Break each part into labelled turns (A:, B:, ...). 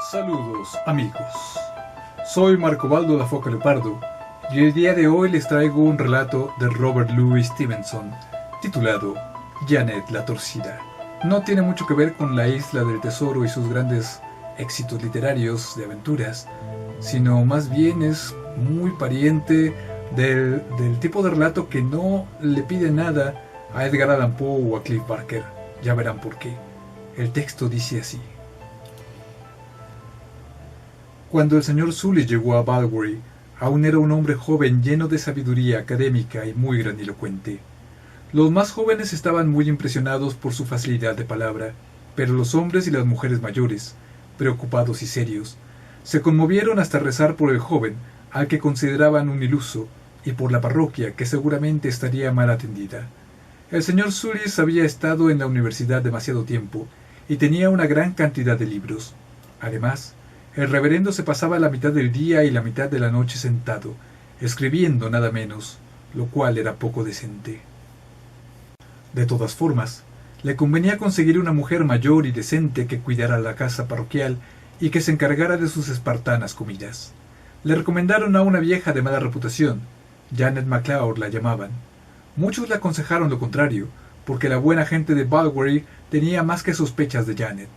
A: Saludos amigos, soy Marco Baldo La Foca Leopardo y el día de hoy les traigo un relato de Robert Louis Stevenson titulado Janet la Torcida. No tiene mucho que ver con la Isla del Tesoro y sus grandes éxitos literarios de aventuras, sino más bien es muy pariente del tipo de relato que no le pide nada a Edgar Allan Poe o a Clive Barker. Ya verán por qué. El texto dice así. Cuando el señor Sully llegó a Balweary, aún era un hombre joven lleno de sabiduría académica y muy grandilocuente. Los más jóvenes estaban muy impresionados por su facilidad de palabra, pero los hombres y las mujeres mayores, preocupados y serios, se conmovieron hasta rezar por el joven, al que consideraban un iluso, y por la parroquia, que seguramente estaría mal atendida. El señor Sully había estado en la universidad demasiado tiempo, y tenía una gran cantidad de libros. Además, el reverendo se pasaba la mitad del día y la mitad de la noche sentado, escribiendo nada menos, lo cual era poco decente. De todas formas, le convenía conseguir una mujer mayor y decente que cuidara la casa parroquial y que se encargara de sus espartanas comidas. Le recomendaron a una vieja de mala reputación, Janet McCloud la llamaban. Muchos le aconsejaron lo contrario, porque la buena gente de Balweary tenía más que sospechas de Janet.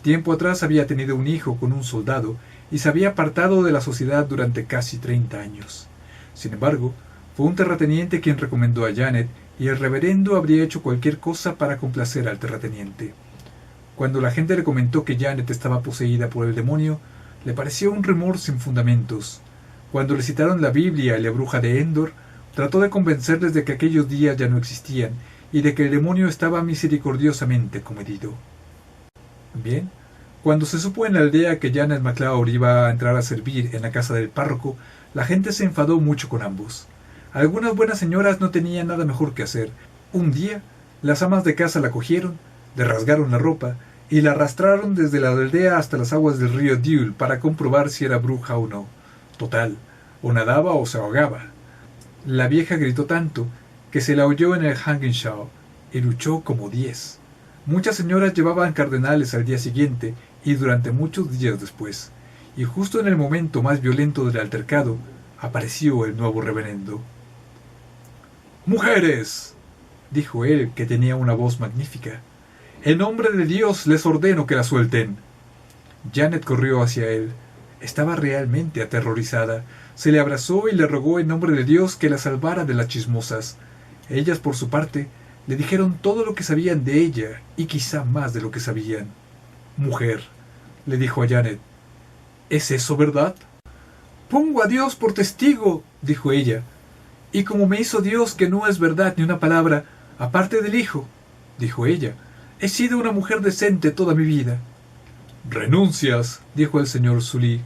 A: Tiempo atrás había tenido un hijo con un soldado y se había apartado de la sociedad durante casi 30 años. Sin embargo, fue un terrateniente quien recomendó a Janet y el reverendo habría hecho cualquier cosa para complacer al terrateniente. Cuando la gente le comentó que Janet estaba poseída por el demonio, le pareció un rumor sin fundamentos. Cuando le citaron la Biblia y la bruja de Endor, trató de convencerles de que aquellos días ya no existían y de que el demonio estaba misericordiosamente comedido. Bien, cuando se supo en la aldea que Janet McCloud iba a entrar a servir en la casa del párroco, la gente se enfadó mucho con ambos. Algunas buenas señoras no tenían nada mejor que hacer. Un día, las amas de casa la cogieron, le rasgaron la ropa y la arrastraron desde la aldea hasta las aguas del río Dule para comprobar si era bruja o no. Total, o nadaba o se ahogaba. La vieja gritó tanto que se la oyó en el Hanging Shaw y luchó como 10. Muchas señoras llevaban cardenales al día siguiente y durante muchos días después, y justo en el momento más violento del altercado, apareció el nuevo reverendo. «¡Mujeres!», dijo él, que tenía una voz magnífica. «En nombre de Dios les ordeno que la suelten». Janet corrió hacia él. Estaba realmente aterrorizada. Se le abrazó y le rogó en nombre de Dios que la salvara de las chismosas. Ellas, por su parte, le dijeron todo lo que sabían de ella, y quizá más de lo que sabían. «Mujer», le dijo a Janet, «¿es eso verdad?». «Pongo a Dios por testigo», dijo ella, «y como me hizo Dios que no es verdad ni una palabra, aparte del hijo», dijo ella, «he sido una mujer decente toda mi vida». «¿Renuncias?», dijo el señor Sully.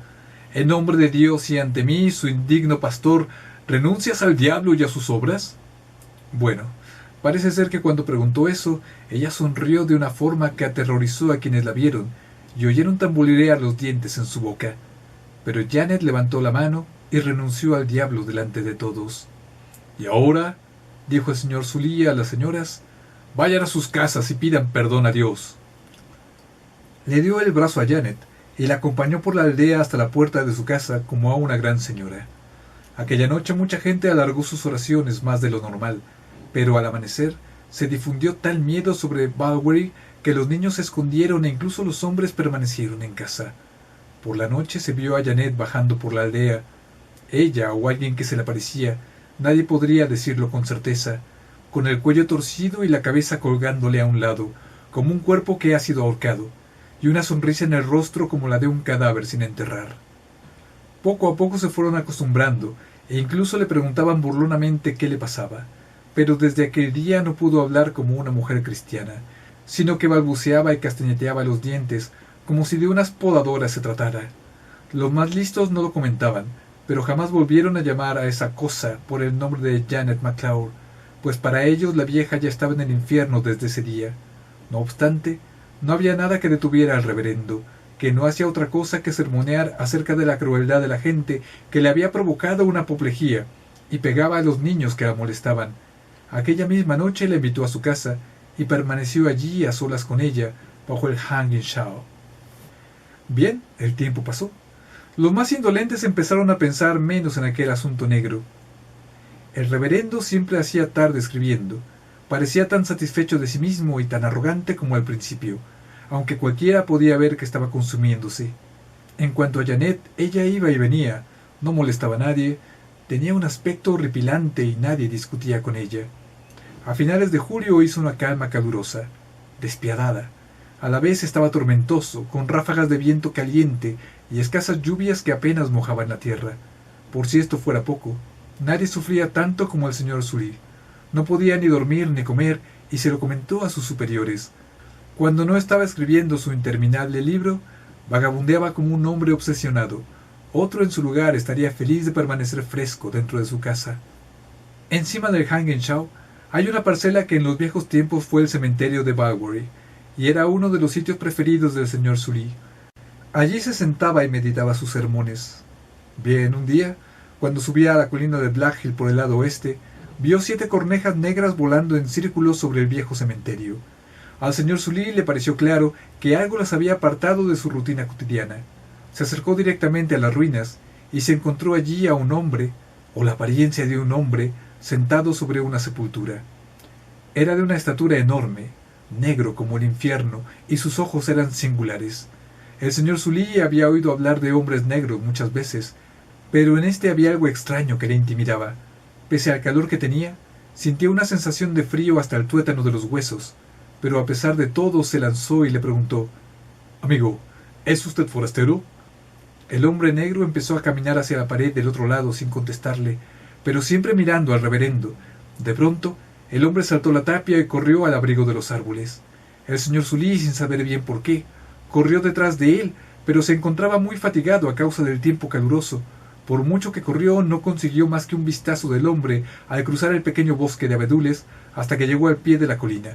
A: «En nombre de Dios y ante mí, su indigno pastor, ¿renuncias al diablo y a sus obras?». Bueno, parece ser que cuando preguntó eso, ella sonrió de una forma que aterrorizó a quienes la vieron y oyeron tamborilear los dientes en su boca. Pero Janet levantó la mano y renunció al diablo delante de todos. «Y ahora», dijo el señor Sully a las señoras, «vayan a sus casas y pidan perdón a Dios». Le dio el brazo a Janet y la acompañó por la aldea hasta la puerta de su casa como a una gran señora. Aquella noche mucha gente alargó sus oraciones más de lo normal, pero al amanecer se difundió tal miedo sobre Balweary que los niños se escondieron e incluso los hombres permanecieron en casa. Por la noche se vio a Janet bajando por la aldea. Ella o alguien que se le parecía, nadie podría decirlo con certeza, con el cuello torcido y la cabeza colgándole a un lado, como un cuerpo que ha sido ahorcado, y una sonrisa en el rostro como la de un cadáver sin enterrar. Poco a poco se fueron acostumbrando, e incluso le preguntaban burlonamente qué le pasaba, pero desde aquel día no pudo hablar como una mujer cristiana, sino que balbuceaba y castañeteaba los dientes, como si de unas podadoras se tratara. Los más listos no lo comentaban, pero jamás volvieron a llamar a esa cosa por el nombre de Janet McCloud, pues para ellos la vieja ya estaba en el infierno desde ese día. No obstante, no había nada que detuviera al reverendo, que no hacía otra cosa que sermonear acerca de la crueldad de la gente que le había provocado una apoplejía, y pegaba a los niños que la molestaban. Aquella misma noche la invitó a su casa, y permaneció allí a solas con ella, bajo el Hanging Shaw. Bien, el tiempo pasó. Los más indolentes empezaron a pensar menos en aquel asunto negro. El reverendo siempre hacía tarde escribiendo. Parecía tan satisfecho de sí mismo y tan arrogante como al principio, aunque cualquiera podía ver que estaba consumiéndose. En cuanto a Janet, ella iba y venía, no molestaba a nadie, tenía un aspecto horripilante y nadie discutía con ella. A finales de julio hizo una calma calurosa, despiadada. A la vez estaba tormentoso, con ráfagas de viento caliente y escasas lluvias que apenas mojaban la tierra. Por si esto fuera poco, nadie sufría tanto como el señor Sully. No podía ni dormir ni comer y se lo comentó a sus superiores. Cuando no estaba escribiendo su interminable libro, vagabundeaba como un hombre obsesionado. Otro en su lugar estaría feliz de permanecer fresco dentro de su casa. Encima del Hangenshaw hay una parcela que en los viejos tiempos fue el cementerio de Balbury, y era uno de los sitios preferidos del señor Sully. Allí se sentaba y meditaba sus sermones. Bien, un día, cuando subía a la colina de Black Hill por el lado oeste, vio 7 cornejas negras volando en círculos sobre el viejo cementerio. Al señor Sully le pareció claro que algo las había apartado de su rutina cotidiana. Se acercó directamente a las ruinas y se encontró allí a un hombre, o la apariencia de un hombre, sentado sobre una sepultura. Era de una estatura enorme, negro como el infierno, y sus ojos eran singulares. El señor Sully había oído hablar de hombres negros muchas veces, pero en este había algo extraño que le intimidaba. Pese al calor que tenía, sintió una sensación de frío hasta el tuétano de los huesos, pero a pesar de todo se lanzó y le preguntó: «Amigo, ¿es usted forastero?». El hombre negro empezó a caminar hacia la pared del otro lado sin contestarle, pero siempre mirando al reverendo. De pronto, el hombre saltó la tapia y corrió al abrigo de los árboles. El señor Sully, sin saber bien por qué, corrió detrás de él, pero se encontraba muy fatigado a causa del tiempo caluroso. Por mucho que corrió, no consiguió más que un vistazo del hombre al cruzar el pequeño bosque de abedules hasta que llegó al pie de la colina.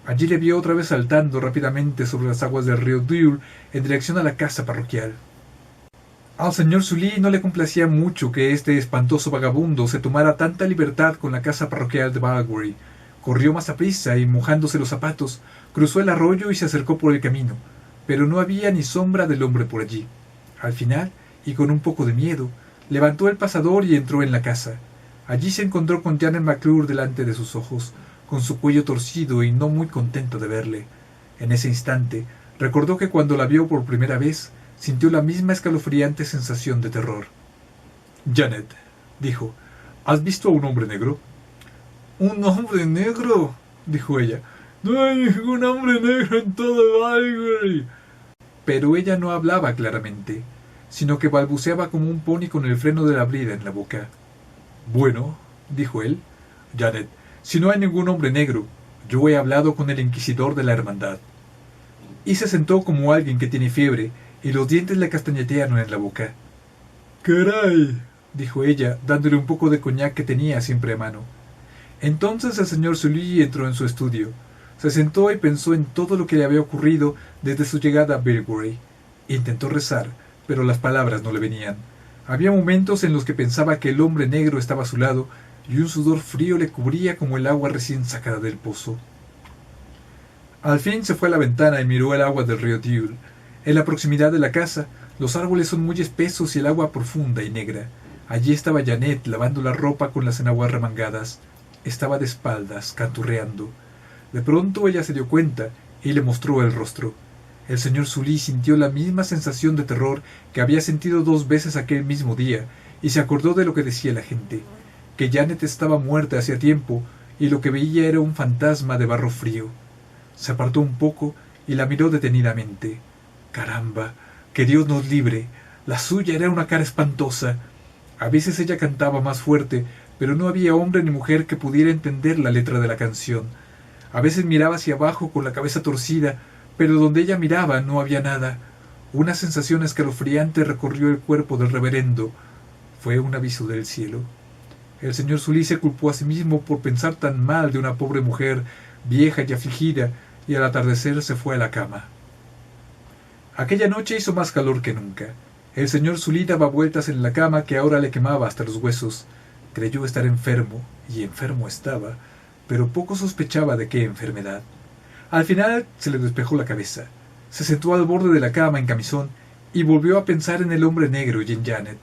A: Allí le vio otra vez saltando rápidamente sobre las aguas del río Dure en dirección a la casa parroquial. Al señor Sully no le complacía mucho que este espantoso vagabundo se tomara tanta libertad con la casa parroquial de Balbury. Corrió más aprisa y, mojándose los zapatos, cruzó el arroyo y se acercó por el camino, pero no había ni sombra del hombre por allí. Al final, y con un poco de miedo, levantó el pasador y entró en la casa. Allí se encontró con Janet McClure delante de sus ojos, con su cuello torcido y no muy contento de verle. En ese instante, recordó que cuando la vio por primera vez, sintió la misma escalofriante sensación de terror. «Janet», dijo, «¿has visto a un hombre negro?». «¿Un hombre negro?», dijo ella. «No hay ningún hombre negro en todo Balbury». Pero ella no hablaba claramente, sino que balbuceaba como un pony con el freno de la brida en la boca. «Bueno», dijo él, «Janet, si no hay ningún hombre negro, yo he hablado con el inquisidor de la hermandad». Y se sentó como alguien que tiene fiebre, y los dientes le castañetearon en la boca. «Caray», dijo ella, dándole un poco de coñac que tenía siempre a mano. Entonces el señor Sully entró en su estudio. Se sentó y pensó en todo lo que le había ocurrido desde su llegada a Bilbury. Intentó rezar, pero las palabras no le venían. Había momentos en los que pensaba que el hombre negro estaba a su lado y un sudor frío le cubría como el agua recién sacada del pozo. Al fin se fue a la ventana y miró el agua del río Dure. En la proximidad de la casa, los árboles son muy espesos y el agua profunda y negra. Allí estaba Janet lavando la ropa con las enaguas remangadas. Estaba de espaldas, canturreando. De pronto ella se dio cuenta y le mostró el rostro. El señor Sully sintió la misma sensación de terror que había sentido 2 veces aquel mismo día, y se acordó de lo que decía la gente, que Janet estaba muerta hacía tiempo, y lo que veía era un fantasma de barro frío. Se apartó un poco y la miró detenidamente. Caramba, que Dios nos libre. La suya era una cara espantosa. A veces ella cantaba más fuerte, pero no había hombre ni mujer que pudiera entender la letra de la canción. A veces miraba hacia abajo con la cabeza torcida, pero donde ella miraba no había nada. Una sensación escalofriante recorrió el cuerpo del reverendo. Fue un aviso del cielo. El señor Sully se culpó a sí mismo por pensar tan mal de una pobre mujer, vieja y afligida, y al atardecer se fue a la cama. Aquella noche hizo más calor que nunca. El señor Sully daba vueltas en la cama que ahora le quemaba hasta los huesos. Creyó estar enfermo, y enfermo estaba, pero poco sospechaba de qué enfermedad. Al final se le despejó la cabeza. Se sentó al borde de la cama en camisón y volvió a pensar en el hombre negro y en Janet.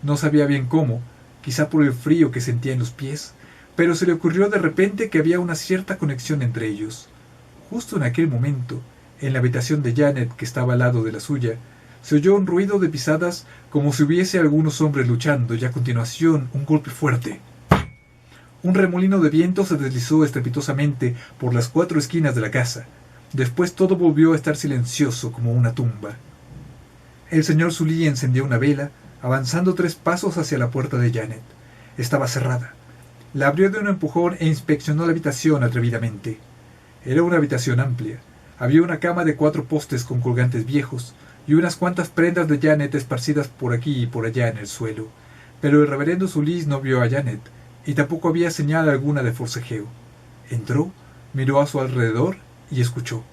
A: No sabía bien cómo, quizá por el frío que sentía en los pies, pero se le ocurrió de repente que había una cierta conexión entre ellos. Justo en aquel momento, en la habitación de Janet, que estaba al lado de la suya, se oyó un ruido de pisadas como si hubiese algunos hombres luchando y a continuación un golpe fuerte. Un remolino de viento se deslizó estrepitosamente por las 4 esquinas de la casa. Después todo volvió a estar silencioso como una tumba. El señor Sully encendió una vela, avanzando 3 pasos hacia la puerta de Janet. Estaba cerrada. La abrió de un empujón e inspeccionó la habitación atrevidamente. Era una habitación amplia. Había una cama de 4 postes con colgantes viejos y unas cuantas prendas de Janet esparcidas por aquí y por allá en el suelo. Pero el reverendo Sully no vio a Janet, y tampoco había señal alguna de forcejeo. Entró, miró a su alrededor y escuchó,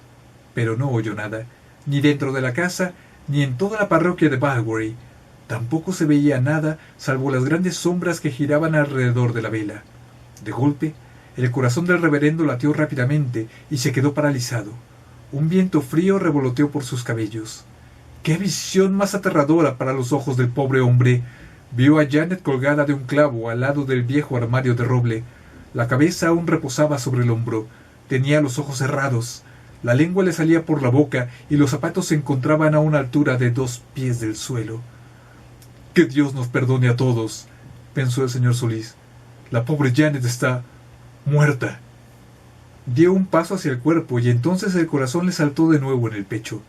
A: pero no oyó nada, ni dentro de la casa, ni en toda la parroquia de Balbury. Tampoco se veía nada salvo las grandes sombras que giraban alrededor de la vela. De golpe, el corazón del reverendo latió rápidamente y se quedó paralizado. Un viento frío revoloteó por sus cabellos. ¡Qué visión más aterradora para los ojos del pobre hombre! Vio a Janet colgada de un clavo al lado del viejo armario de roble. La cabeza aún reposaba sobre el hombro. Tenía los ojos cerrados. La lengua le salía por la boca y los zapatos se encontraban a una altura de 2 pies del suelo. «Que Dios nos perdone a todos», pensó el señor Solís. «La pobre Janet está muerta». Dio un paso hacia el cuerpo y entonces el corazón le saltó de nuevo en el pecho.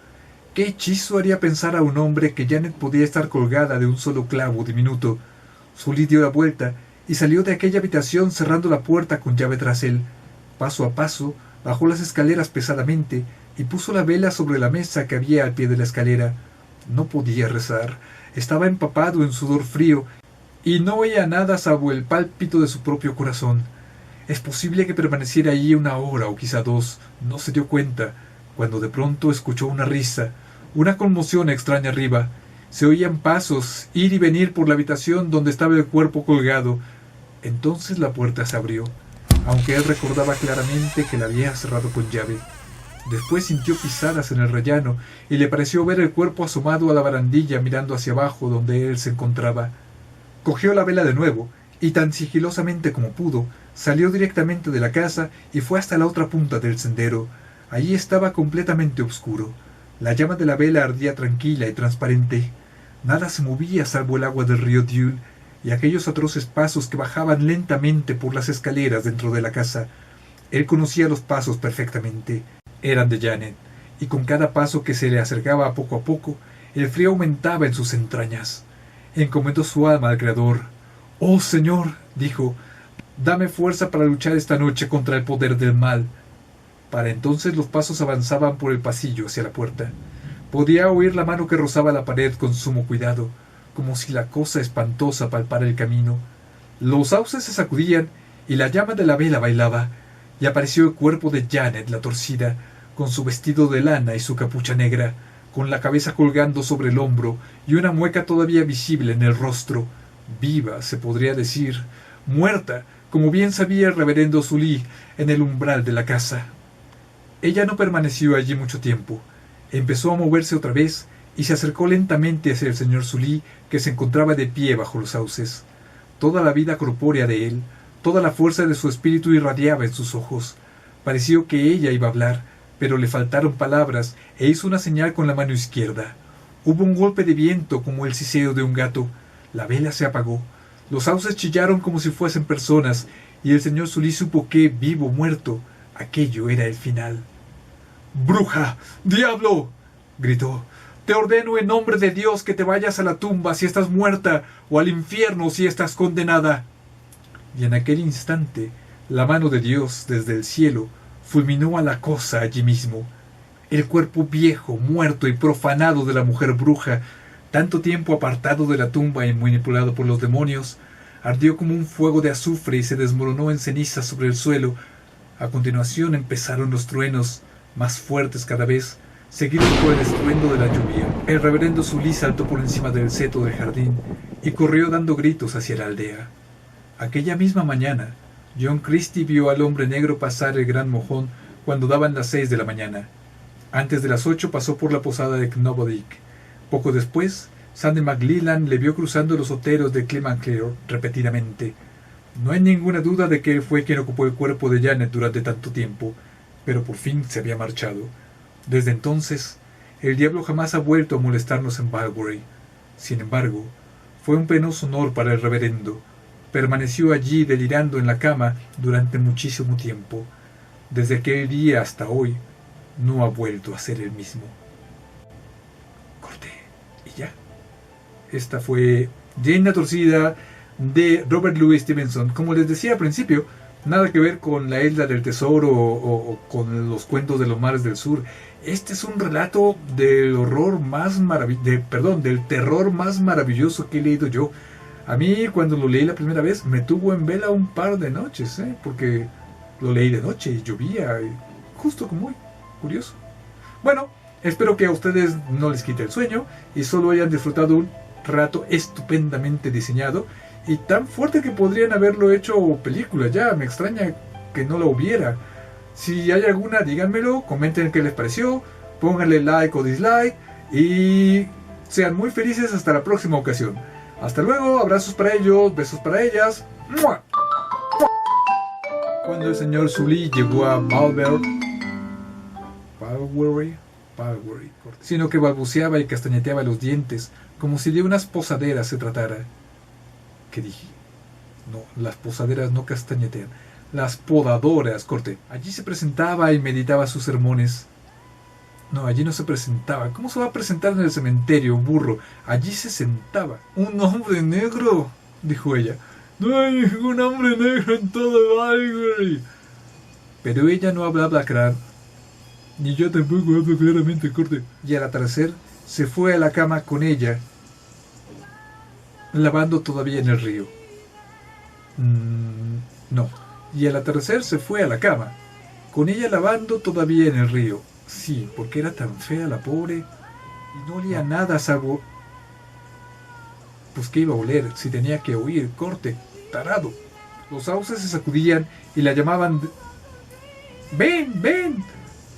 A: ¿Qué hechizo haría pensar a un hombre que Janet podía estar colgada de un solo clavo diminuto? Sully dio la vuelta y salió de aquella habitación cerrando la puerta con llave tras él. Paso a paso, bajó las escaleras pesadamente y puso la vela sobre la mesa que había al pie de la escalera. No podía rezar. Estaba empapado en sudor frío y no oía nada salvo el pálpito de su propio corazón. Es posible que permaneciera allí 1 hora o quizá 2. No se dio cuenta, cuando de pronto escuchó una risa, una conmoción extraña arriba. Se oían pasos ir y venir por la habitación donde estaba el cuerpo colgado. Entonces la puerta se abrió, aunque él recordaba claramente que la había cerrado con llave. Después sintió pisadas en el rellano y le pareció ver el cuerpo asomado a la barandilla mirando hacia abajo donde él se encontraba. Cogió la vela de nuevo y tan sigilosamente como pudo, salió directamente de la casa y fue hasta la otra punta del sendero. Allí estaba completamente oscuro. La llama de la vela ardía tranquila y transparente. Nada se movía salvo el agua del río Dule y aquellos atroces pasos que bajaban lentamente por las escaleras dentro de la casa. Él conocía los pasos perfectamente. Eran de Janet, y con cada paso que se le acercaba a poco, el frío aumentaba en sus entrañas. Encomendó su alma al Creador. «Oh, Señor», dijo, «dame fuerza para luchar esta noche contra el poder del mal». Para entonces los pasos avanzaban por el pasillo hacia la puerta. Podía oír la mano que rozaba la pared con sumo cuidado, como si la cosa espantosa palpara el camino. Los sauces se sacudían y la llama de la vela bailaba, y apareció el cuerpo de Janet la torcida, con su vestido de lana y su capucha negra, con la cabeza colgando sobre el hombro y una mueca todavía visible en el rostro. Viva, se podría decir, muerta, como bien sabía el reverendo Sully, en el umbral de la casa. Ella no permaneció allí mucho tiempo. Empezó a moverse otra vez y se acercó lentamente hacia el señor Sully, que se encontraba de pie bajo los sauces. Toda la vida corpórea de él, toda la fuerza de su espíritu irradiaba en sus ojos. Pareció que ella iba a hablar, pero le faltaron palabras e hizo una señal con la mano izquierda. Hubo un golpe de viento como el siseo de un gato. La vela se apagó. Los sauces chillaron como si fuesen personas, y el señor Sully supo que, vivo o muerto, aquello era el final. «¡Bruja! ¡Diablo!», gritó. «Te ordeno en nombre de Dios que te vayas a la tumba si estás muerta, o al infierno si estás condenada». Y en aquel instante, la mano de Dios, desde el cielo, fulminó a la cosa allí mismo. El cuerpo viejo, muerto y profanado de la mujer bruja, tanto tiempo apartado de la tumba y manipulado por los demonios, ardió como un fuego de azufre y se desmoronó en cenizas sobre el suelo. A continuación empezaron los truenos, más fuertes cada vez, seguidos por el estruendo de la lluvia. El reverendo Sully saltó por encima del seto del jardín y corrió dando gritos hacia la aldea. Aquella misma mañana, John Christie vio al hombre negro pasar el gran mojón cuando daban las 6 de la mañana. Antes de las 8 pasó por la posada de Knobodic. Poco después, Sandy McLellan le vio cruzando los oteros de Clearwater repetidamente. No hay ninguna duda de que él fue quien ocupó el cuerpo de Janet durante tanto tiempo, pero por fin se había marchado. Desde entonces, el diablo jamás ha vuelto a molestarnos en Balbury. Sin embargo, fue un penoso honor para el reverendo. Permaneció allí delirando en la cama durante muchísimo tiempo. Desde aquel día hasta hoy, no ha vuelto a ser el mismo. Corté. Y ya. Esta fue Jane la Torcida de Robert Louis Stevenson. Como les decía al principio, nada que ver con la Isla del Tesoro o con los cuentos de los mares del sur. Este es un relato del horror más del terror más maravilloso que he leído yo. A mí, cuando lo leí la primera vez, me tuvo en vela un par de noches, porque lo leí de noche y llovía, justo como hoy. Curioso. Bueno, espero que a ustedes no les quite el sueño y solo hayan disfrutado un rato estupendamente diseñado y tan fuerte que podrían haberlo hecho película. Ya me extraña que no lo hubiera. Si hay alguna, díganmelo, comenten qué les pareció, pónganle like o dislike y sean muy felices hasta la próxima ocasión. Hasta luego, abrazos para ellos, besos para ellas. ¡Mua! Cuando el señor Sully llegó a Balbury, sino que balbuceaba y castañeteaba los dientes, como si de unas posaderas se tratara. ¿Qué dije? No, las posaderas no castañetean. Las podadoras, corte. Allí se presentaba y meditaba sus sermones. No, allí no se presentaba. ¿Cómo se va a presentar en el cementerio, burro? Allí se sentaba. ¡Un hombre negro!, dijo ella. ¡No hay ningún hombre negro en todo Balbury! Pero ella no hablaba claro. Ni yo tampoco hablo claramente, corte. Y al atardecer se fue a la cama con ella, lavando todavía en el río. No. Y al atardecer se fue a la cama, con ella lavando todavía en el río. Sí, porque era tan fea la pobre, y no olía nada salvo... Pues qué iba a oler, si tenía que oír, corte, tarado. Los sauces se sacudían y la llamaban... ¡Ven, ven!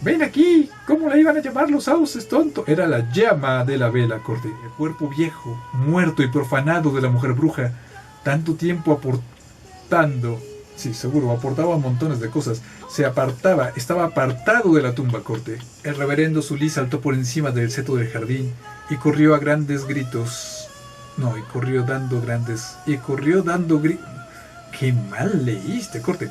A: ¡Ven aquí! ¿Cómo la iban a llamar los sauces, tonto? Era la llama de la vela, corte. El cuerpo viejo, muerto y profanado de la mujer bruja. Tanto tiempo aportando... Sí, seguro, aportaba montones de cosas. Se apartaba, estaba apartado de la tumba, corte. El reverendo Sully saltó por encima del seto del jardín y corrió a grandes gritos. No, y corrió dando gritos. ¡Qué mal leíste, corte!